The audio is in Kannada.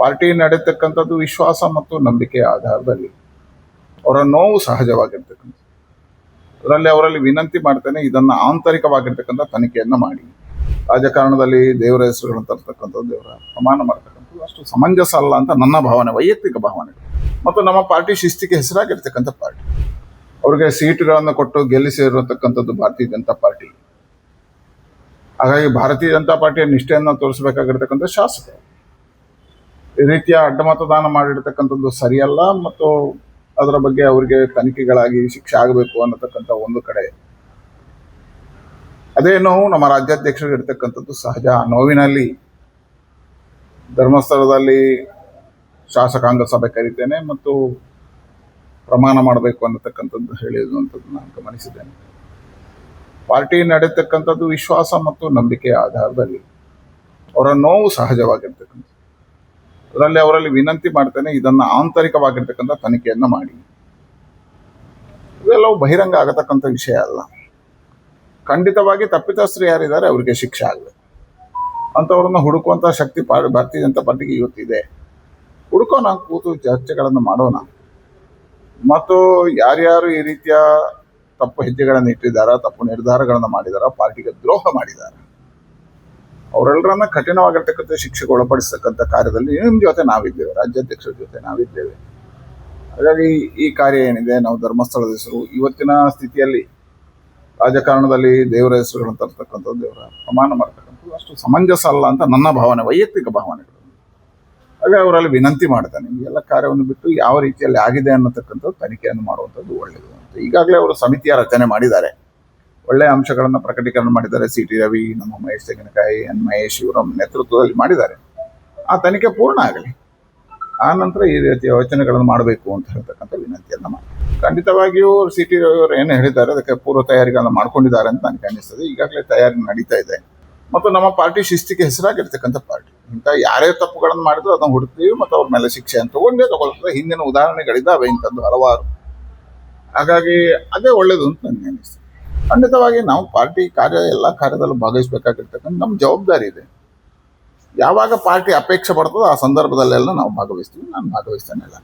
ಪಾರ್ಟಿ ನಡೆಯತಕ್ಕಂಥದ್ದು ವಿಶ್ವಾಸ ಮತ್ತು ನಂಬಿಕೆ ಆಧಾರದಲ್ಲಿ. ಅವರ ನೋವು ಸಹಜವಾಗಿರ್ತಕ್ಕಂಥ ಅದರಲ್ಲಿ ಅವರಲ್ಲಿ ವಿನಂತಿ ಮಾಡ್ತೇನೆ, ಇದನ್ನು ಆಂತರಿಕವಾಗಿರ್ತಕ್ಕಂಥ ತನಿಖೆಯನ್ನು ಮಾಡಿ. ರಾಜಕಾರಣದಲ್ಲಿ ದೇವರ ಹೆಸರುಗಳನ್ನು ತರ್ತಕ್ಕಂಥದ್ದು, ದೇವರ ಪ್ರಮಾಣ ಮಾಡ್ತಕ್ಕಂಥದ್ದು ಅಷ್ಟು ಸಮಂಜಸ ಅಲ್ಲ ಅಂತ ನನ್ನ ಭಾವನೆ, ವೈಯಕ್ತಿಕ ಭಾವನೆ. ಮತ್ತು ನಮ್ಮ ಪಾರ್ಟಿ ಶಿಸ್ತಿಗೆ ಹೆಸರಾಗಿರ್ತಕ್ಕಂಥ ಪಾರ್ಟಿ. ಅವರಿಗೆ ಸೀಟುಗಳನ್ನು ಕೊಟ್ಟು ಗೆಲ್ಲಿಸಿರತಕ್ಕಂಥದ್ದು ಭಾರತೀಯ ಜನತಾ ಪಾರ್ಟಿ. ಹಾಗಾಗಿ ಭಾರತೀಯ ಜನತಾ ಪಾರ್ಟಿಯ ನಿಷ್ಠೆಯನ್ನು ತೋರಿಸಬೇಕಾಗಿರ್ತಕ್ಕಂಥ ಶಾಸಕರು ಈ ರೀತಿಯ ಅಡ್ಡಮತದಾನ ಮಾಡಿರ್ತಕ್ಕಂಥದ್ದು ಸರಿಯಲ್ಲ. ಮತ್ತು ಅದರ ಬಗ್ಗೆ ಅವರಿಗೆ ತನಿಖೆಗಳಾಗಿ ಶಿಕ್ಷೆ ಆಗಬೇಕು ಅನ್ನತಕ್ಕಂಥ ಒಂದು ಕಡೆ. ಅದೇ ನೋವು ನಮ್ಮ ರಾಜ್ಯಾಧ್ಯಕ್ಷರಿಗೆ ಇರ್ತಕ್ಕಂಥದ್ದು ಸಹಜ. ನೋವಿನಲ್ಲಿ ಧರ್ಮಸ್ಥಳದಲ್ಲಿ ಶಾಸಕಾಂಗ ಸಭೆ ಕರೀತೇನೆ ಮತ್ತು ಪ್ರಮಾಣ ಮಾಡಬೇಕು ಅನ್ನತಕ್ಕಂಥದ್ದು ಹೇಳಿರುವಂಥದ್ದು ನಾನು ಗಮನಿಸಿದ್ದೇನೆ. ಪಾರ್ಟಿ ನಡೆಯತಕ್ಕಂಥದ್ದು ವಿಶ್ವಾಸ ಮತ್ತು ನಂಬಿಕೆ ಆಧಾರದಲ್ಲಿ. ಅವರ ನೋವು ಸಹಜವಾಗಿರ್ತಕ್ಕಂಥ ಅದರಲ್ಲಿ ಅವರಲ್ಲಿ ವಿನಂತಿ ಮಾಡ್ತೇನೆ, ಇದನ್ನು ಆಂತರಿಕವಾಗಿರ್ತಕ್ಕಂಥ ತನಿಖೆಯನ್ನು ಮಾಡಿ. ಇವೆಲ್ಲವೂ ಬಹಿರಂಗ ಆಗತಕ್ಕಂಥ ವಿಷಯ ಅಲ್ಲ. ಖಂಡಿತವಾಗಿ ತಪ್ಪಿತಸ್ಥರು ಯಾರಿದ್ದಾರೆ ಅವರಿಗೆ ಶಿಕ್ಷೆ ಆಗಬೇಕು. ಅಂಥವ್ರನ್ನ ಹುಡುಕುವಂಥ ಶಕ್ತಿ ಭಾರತೀಯ ಜನತಾ ಪಾರ್ಟಿಗೆ ಇವತ್ತಿದೆ. ಹುಡುಕೋಣ, ಕೂತು ಚರ್ಚೆಗಳನ್ನು ಮಾಡೋಣ. ಮತ್ತು ಯಾರ್ಯಾರು ಈ ರೀತಿಯ ತಪ್ಪು ಹೆಜ್ಜೆಗಳನ್ನು ಇಟ್ಟಿದ್ದಾರ, ತಪ್ಪು ನಿರ್ಧಾರಗಳನ್ನು ಮಾಡಿದಾರ, ಪಾರ್ಟಿಗೆ ದ್ರೋಹ ಮಾಡಿದ್ದಾರೆ, ಅವರೆಲ್ಲರನ್ನ ಕಠಿಣವಾಗಿರ್ತಕ್ಕಂಥ ಶಿಕ್ಷೆಗೆ ಒಳಪಡಿಸ್ತಕ್ಕಂಥ ಕಾರ್ಯದಲ್ಲಿ ನಿಮ್ಮ ಜೊತೆ ನಾವಿದ್ದೇವೆ, ರಾಜ್ಯಾಧ್ಯಕ್ಷರ ಜೊತೆ ನಾವಿದ್ದೇವೆ. ಹಾಗಾಗಿ ಈ ಕಾರ್ಯ ಏನಿದೆ, ನಾವು ಧರ್ಮಸ್ಥಳದ ಹೆಸರು ಇವತ್ತಿನ ಸ್ಥಿತಿಯಲ್ಲಿ ರಾಜಕಾರಣದಲ್ಲಿ ದೇವರ ಹೆಸರುಗಳನ್ನು ತರ್ತಕ್ಕಂಥದ್ದು, ದೇವರ ಪ್ರಮಾಣ ಮಾಡ್ತಕ್ಕಂಥದ್ದು ಅಷ್ಟು ಸಮಂಜಸ ಅಲ್ಲ ಅಂತ ನನ್ನ ಭಾವನೆ, ವೈಯಕ್ತಿಕ ಭಾವನೆಗಳು. ಹಾಗೆ ಅವರಲ್ಲಿ ವಿನಂತಿ ಮಾಡ್ತಾನೆ, ಈ ಎಲ್ಲ ಕಾರ್ಯವನ್ನು ಬಿಟ್ಟು ಯಾವ ರೀತಿಯಲ್ಲಿ ಆಗಿದೆ ಅನ್ನತಕ್ಕಂಥದ್ದು ತನಿಖೆಯನ್ನು ಮಾಡುವಂಥದ್ದು ಒಳ್ಳೆಯದು ಅಂತ. ಈಗಾಗಲೇ ಅವರು ಸಮಿತಿಯ ರಚನೆ ಮಾಡಿದ್ದಾರೆ, ಒಳ್ಳೆಯ ಅಂಶಗಳನ್ನು ಪ್ರಕಟೀಕರಣ ಮಾಡಿದ್ದಾರೆ. ಸಿ.ಟಿ. ರವಿ, ನಮ್ಮ ಮಹೇಶ್ ತೆಂಗಿನಕಾಯಿ, ಎನ್ ಮಹೇಶ್ ಇವರ ನೇತೃತ್ವದಲ್ಲಿ ಮಾಡಿದ್ದಾರೆ. ಆ ತನಿಖೆ ಪೂರ್ಣ ಆಗಲಿ, ಆ ನಂತರ ಈ ರೀತಿಯ ಯೋಚನೆಗಳನ್ನು ಮಾಡಬೇಕು ಅಂತ ಹೇಳ್ತಕ್ಕಂಥ ವಿನಂತಿಯನ್ನು ಮಾಡಿ. ಖಂಡಿತವಾಗಿಯೂ ಸಿ.ಟಿ. ರವಿ ಅವರು ಏನು ಹೇಳಿದ್ದಾರೆ ಅದಕ್ಕೆ ಪೂರ್ವ ತಯಾರಿಗಳನ್ನು ಮಾಡ್ಕೊಂಡಿದ್ದಾರೆ ಅಂತ ನನಗೆ ಅನ್ನಿಸ್ತದೆ. ಈಗಾಗಲೇ ತಯಾರಿ ನಡೀತಾ ಇದೆ. ಮತ್ತು ನಮ್ಮ ಪಾರ್ಟಿ ಶಿಸ್ತಿಗೆ ಹೆಸರಾಗಿರ್ತಕ್ಕಂಥ ಪಾರ್ಟಿ. ಇಂಥ ಯಾರೇ ತಪ್ಪುಗಳನ್ನು ಮಾಡಿದ್ರು ಅದನ್ನು ಹುಡುಕ್ತೀವಿ ಮತ್ತು ಅವ್ರ ಮೇಲೆ ಶಿಕ್ಷೆಯನ್ನು ತಗೊಳ್ತದೆ. ಹಿಂದಿನ ಉದಾಹರಣೆಗಳಿದ್ದಾವೆ ಇಂಥದ್ದು ಹಲವಾರು. ಹಾಗಾಗಿ ಅದೇ ಒಳ್ಳೇದು ಅಂತ ನನಗೆ ಅನ್ನಿಸ್ತದೆ. ಖಂಡಿತವಾಗಿ ನಾವು ಪಾರ್ಟಿ ಎಲ್ಲ ಕಾರ್ಯದಲ್ಲೂ ಭಾಗವಹಿಸಬೇಕಾಗಿರ್ತಕ್ಕಂಥ ನಮ್ಮ ಜವಾಬ್ದಾರಿ ಇದೆ. ಯಾವಾಗ ಪಾರ್ಟಿ ಅಪೇಕ್ಷೆ ಪಡ್ತದೋ ಆ ಸಂದರ್ಭದಲ್ಲೆಲ್ಲ ನಾವು ಭಾಗವಹಿಸ್ತೀವಿ. ನಾನು ಭಾಗವಹಿಸ್ತೇನೆ ಎಲ್ಲ.